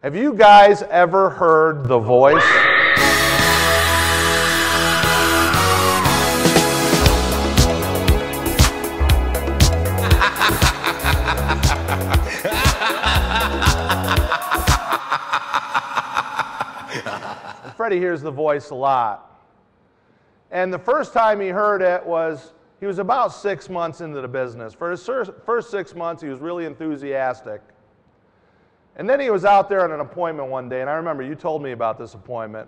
Have you guys ever heard The Voice? Freddie hears The Voice a lot. And the first time he heard it was, he was about 6 months into the business. For his first 6 months, he was really enthusiastic. And then he was out there on an appointment one day, and I remember you told me about this appointment.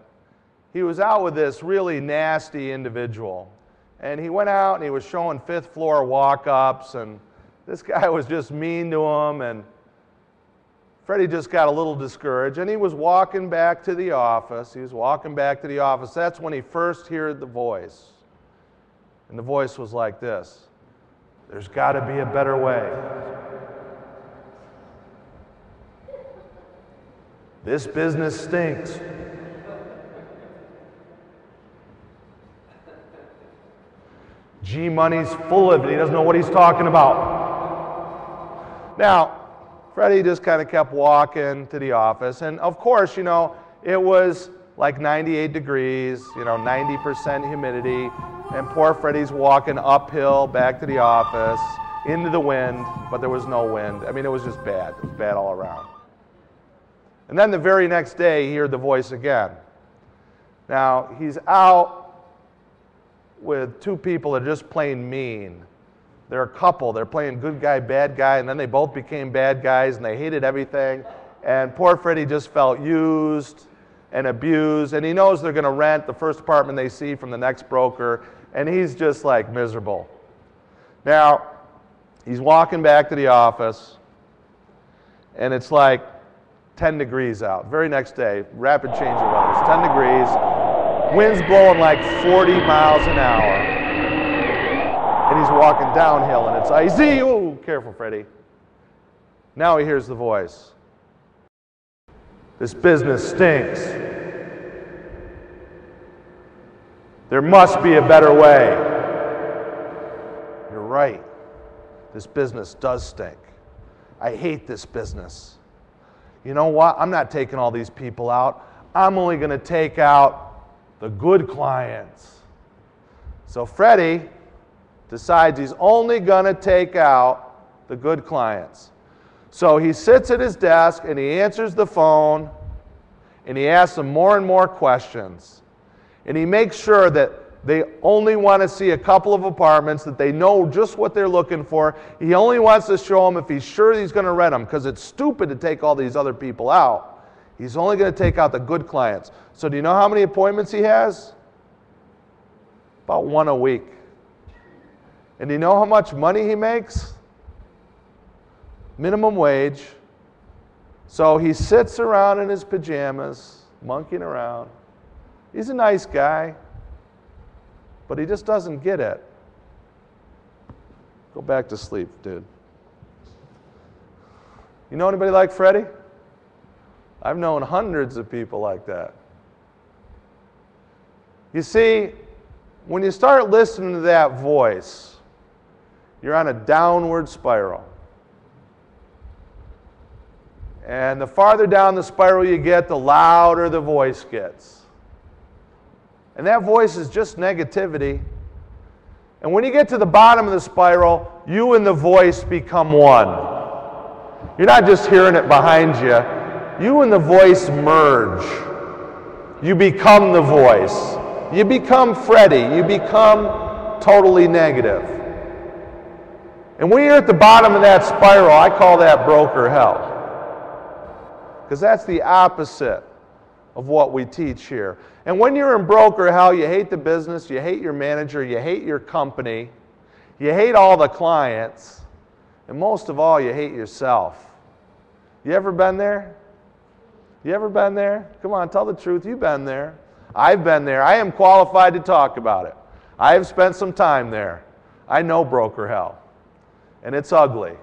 He was out with this really nasty individual. And he went out and he was showing fifth floor walk-ups, and this guy was just mean to him, and Freddie just got a little discouraged, and he was walking back to the office. That's when he first heard the voice. And the voice was like this: "There's got to be a better way. This business stinks. G Money's full of it. He doesn't know what he's talking about." Now, Freddie just kind of kept walking to the office. And of course, you know, it was like 98 degrees, 90% humidity. And poor Freddie's walking uphill back to the office, into the wind, but there was no wind. I mean, it was just bad. It was bad all around. And then the very next day, he heard the voice again. Now, he's out with two people that are just plain mean. They're a couple. They're playing good guy, bad guy, and then they both became bad guys, and they hated everything. And poor Freddie just felt used and abused, and he knows they're going to rent the first apartment they see from the next broker, and he's just like miserable. Now, he's walking back to the office, and it's like 10 degrees out. Very next day, rapid change of weather. It's 10 degrees, wind's blowing like 40 miles an hour, and he's walking downhill, and it's icy. Oh, careful, Freddie. Now he hears the voice. "This business stinks. There must be a better way." You're right. This business does stink. I hate this business. You know what? I'm not taking all these people out. I'm only going to take out the good clients. So Freddie decides he's only going to take out the good clients. So he sits at his desk and he answers the phone and he asks them more and more questions. And he makes sure that they only want to see a couple of apartments, that they know just what they're looking for. He only wants to show them if he's sure he's going to rent them, because it's stupid to take all these other people out. He's only going to take out the good clients. So do you know how many appointments he has? About one a week. And do you know how much money he makes? Minimum wage. So he sits around in his pajamas, monkeying around. He's a nice guy, but he just doesn't get it. Go back to sleep, dude. You know anybody like Freddie? I've known hundreds of people like that. You see, when you start listening to that voice, you're on a downward spiral. And the farther down the spiral you get, the louder the voice gets. And that voice is just negativity. And when you get to the bottom of the spiral, you and the voice become one. You're not just hearing it behind you. You and the voice merge. You become the voice. You become Freddie. You become totally negative. And when you're at the bottom of that spiral, I call that broker hell. Because that's the opposite of what we teach here. And when you're in broker hell, you hate the business, you hate your manager, you hate your company, you hate all the clients, and most of all, you hate yourself. You ever been there? You ever been there? Come on, tell the truth. You've been there. I've been there. I am qualified to talk about it. I have spent some time there. I know broker hell, and it's ugly.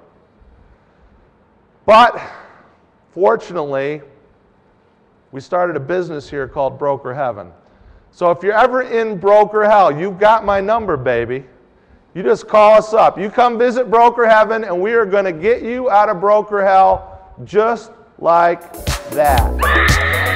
But fortunately, we started a business here called Broker Heaven. So if you're ever in broker hell, you've got my number, baby. You just call us up. You come visit Broker Heaven, and we are going to get you out of broker hell just like that.